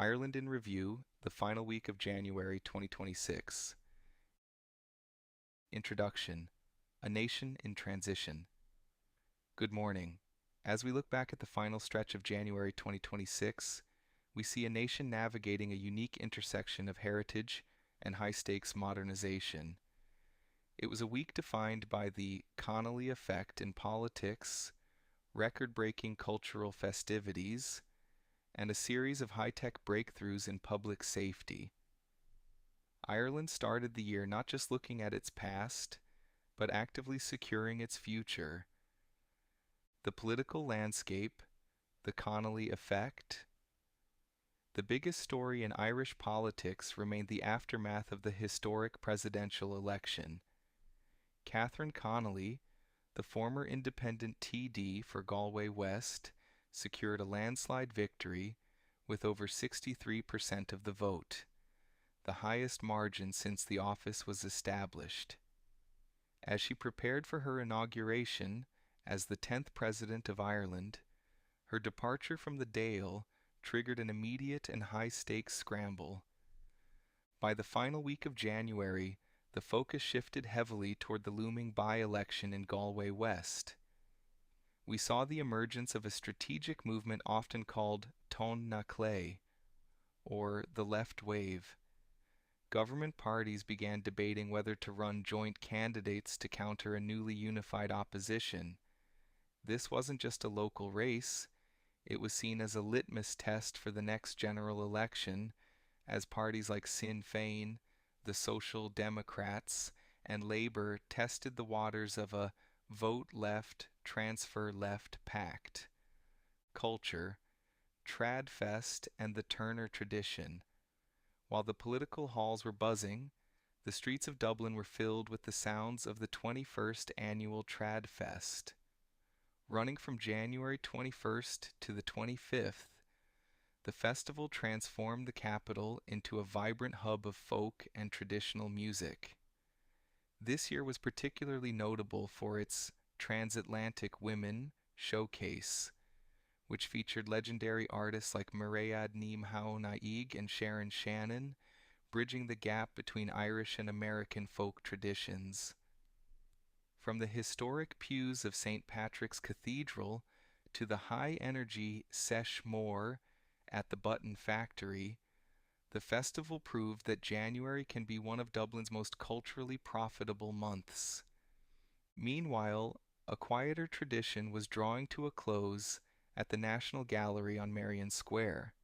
Ireland in Review, the final week of January 2026. Introduction: A Nation in Transition. Good morning. As we look back at the final stretch of January 2026, we see a nation navigating a unique intersection of heritage and high-stakes modernization. It was a week defined by the Connolly Effect in politics, record-breaking cultural festivities, and a series of high-tech breakthroughs in public safety. Ireland started the year not just looking at its past, but actively securing its future. The political landscape, the Connolly Effect. The biggest story in Irish politics remained the aftermath of the historic presidential election. Catherine Connolly, the former independent TD for Galway West, secured a landslide victory with over 63% of the vote, the highest margin since the office was established. As she prepared for her inauguration as the 10th President of Ireland, her departure from the Dáil triggered an immediate and high-stakes scramble. By the final week of January, the focus shifted heavily toward the looming by-election in Galway West. We saw the emergence of a strategic movement often called Tón na Clé, or the left wave. Government parties began debating whether to run joint candidates to counter a newly unified opposition. This wasn't just a local race, it was seen as a litmus test for the next general election, as parties like Sinn Féin, the Social Democrats, and Labour tested the waters of a vote left, transfer left pact. Culture, TradFest, and the Turner tradition. While the political halls were buzzing, the streets of Dublin were filled with the sounds of the 21st annual TradFest. Running from January 21st to the 25th, the festival transformed the capital into a vibrant hub of folk and traditional music. This year was particularly notable for its Transatlantic Women Showcase, which featured legendary artists like Mairead Níomh Naig and Sharon Shannon, bridging the gap between Irish and American folk traditions. From the historic pews of St. Patrick's Cathedral to the high-energy Sesh Mór at the Button Factory, the festival proved that January can be one of Dublin's most culturally profitable months. Meanwhile, a quieter tradition was drawing to a close at the National Gallery on Marion Square.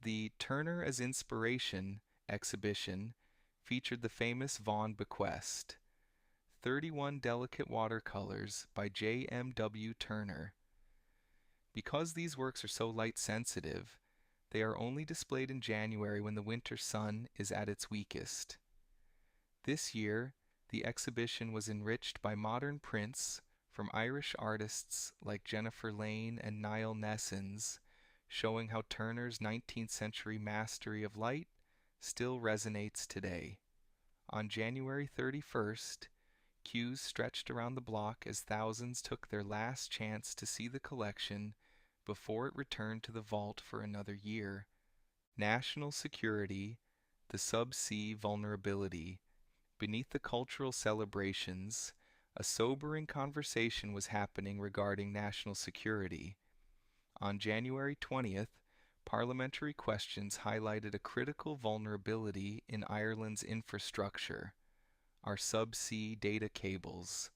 The Turner as Inspiration exhibition featured the famous Vaughan bequest, 31 delicate watercolors by J.M.W. Turner. Because these works are so light-sensitive, they are only displayed in January when the winter sun is at its weakest. This year, the exhibition was enriched by modern prints from Irish artists like Jennifer Lane and Niall Nessens, showing how Turner's 19th century mastery of light still resonates today. On January 31st, queues stretched around the block as thousands took their last chance to see the collection before it returned to the vault for another year. National security, the subsea vulnerability. Beneath the cultural celebrations, a sobering conversation was happening regarding national security. On January 20th, parliamentary questions highlighted a critical vulnerability in Ireland's infrastructure, our subsea data cables.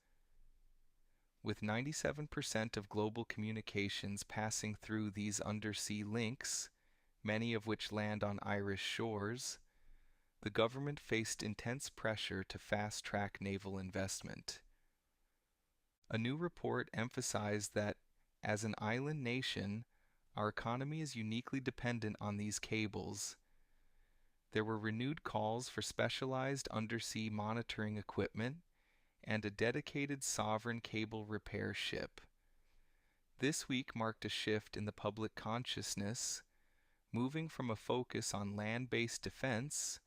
With 97% of global communications passing through these undersea links, many of which land on Irish shores, the government faced intense pressure to fast-track naval investment. A new report emphasized that, as an island nation, our economy is uniquely dependent on these cables. There were renewed calls for specialized undersea monitoring equipment and a dedicated sovereign cable repair ship. This week marked a shift in the public consciousness, moving from a focus on land-based defense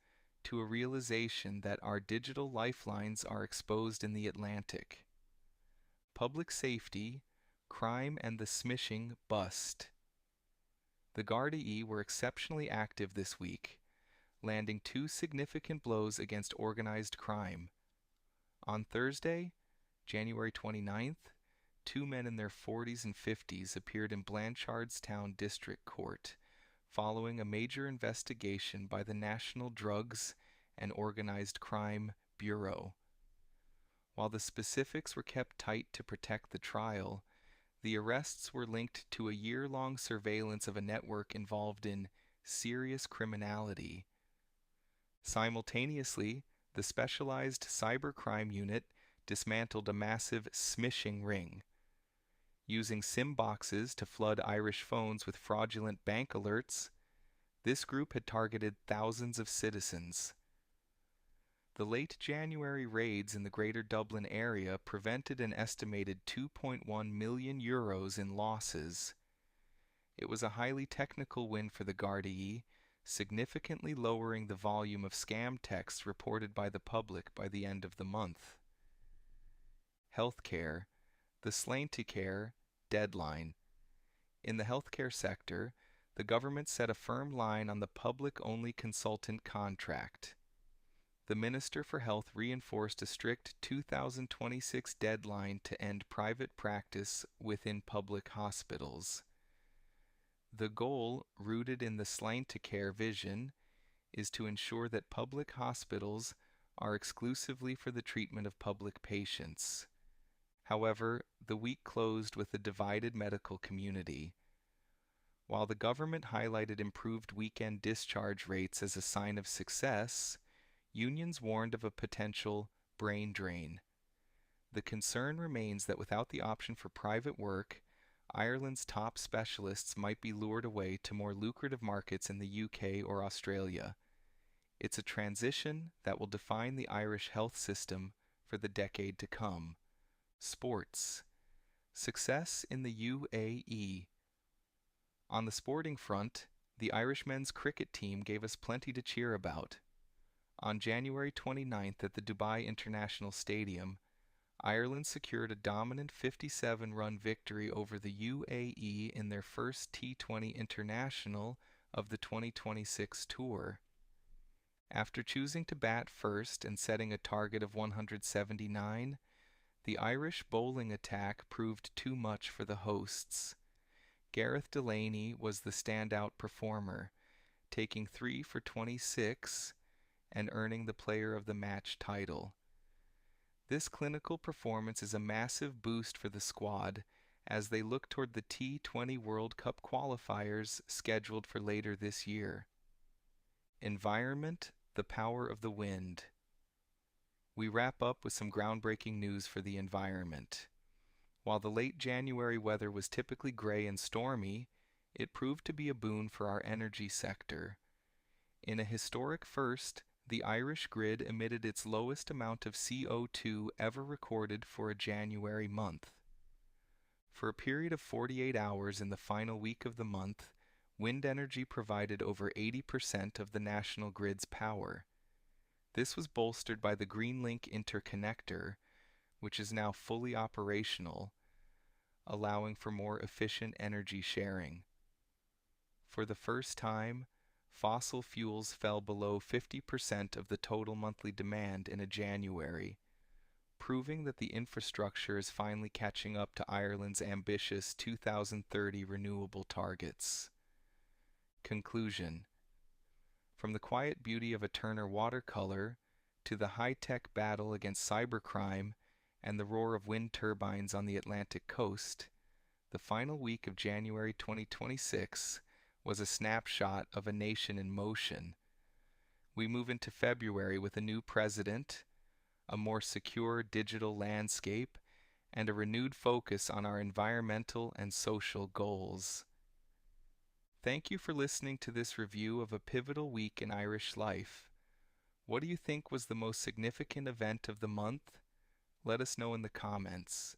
to a realization that our digital lifelines are exposed in the Atlantic. Public safety, crime and the smishing bust. The Gardaí were exceptionally active this week, landing two significant blows against organized crime. On Thursday, January 29th, two men in their 40s and 50s appeared in Blanchardstown District Court following a major investigation by the National Drugs and Organized Crime Bureau. While the specifics were kept tight to protect the trial, the arrests were linked to a year-long surveillance of a network involved in serious criminality. Simultaneously, the specialized cybercrime unit dismantled a massive smishing ring. Using SIM boxes to flood Irish phones with fraudulent bank alerts, this group had targeted thousands of citizens. The late January raids in the Greater Dublin area prevented an estimated €2.1 million in losses. It was a highly technical win for the Gardaí, significantly lowering the volume of scam texts reported by the public by the end of the month. Healthcare, the Sláintecare deadline. In the healthcare sector, the government set a firm line on the public-only consultant contract. The Minister for Health reinforced a strict 2026 deadline to end private practice within public hospitals. The goal, rooted in the Sláintecare vision, is to ensure that public hospitals are exclusively for the treatment of public patients. However, the week closed with a divided medical community. While the government highlighted improved weekend discharge rates as a sign of success, unions warned of a potential brain drain. The concern remains that without the option for private work, Ireland's top specialists might be lured away to more lucrative markets in the UK or Australia. It's a transition that will define the Irish health system for the decade to come. Sports. Success in the UAE. On the sporting front, the Irish men's cricket team gave us plenty to cheer about. On January 29th at the Dubai International Stadium, Ireland secured a dominant 57-run victory over the UAE in their first T20 International of the 2026 tour. After choosing to bat first and setting a target of 179, the Irish bowling attack proved too much for the hosts. Gareth Delaney was the standout performer, taking 3 for 26 and earning the Player of the Match title. This clinical performance is a massive boost for the squad as they look toward the T20 World Cup qualifiers scheduled for later this year. Environment, the power of the wind. We wrap up with some groundbreaking news for the environment. While the late January weather was typically gray and stormy, it proved to be a boon for our energy sector. In a historic first, the Irish grid emitted its lowest amount of CO2 ever recorded for a January month. For a period of 48 hours in the final week of the month, wind energy provided over 80% of the national grid's power. This was bolstered by the Greenlink interconnector, which is now fully operational, allowing for more efficient energy sharing. For the first time, fossil fuels fell below 50% of the total monthly demand in a January, proving that the infrastructure is finally catching up to Ireland's ambitious 2030 renewable targets. Conclusion. From the quiet beauty of a Turner watercolor to the high-tech battle against cybercrime and the roar of wind turbines on the Atlantic coast, the final week of January 2026 was a snapshot of a nation in motion. We move into February with a new president, a more secure digital landscape, and a renewed focus on our environmental and social goals. Thank you for listening to this review of a pivotal week in Irish life. What do you think was the most significant event of the month? Let us know in the comments.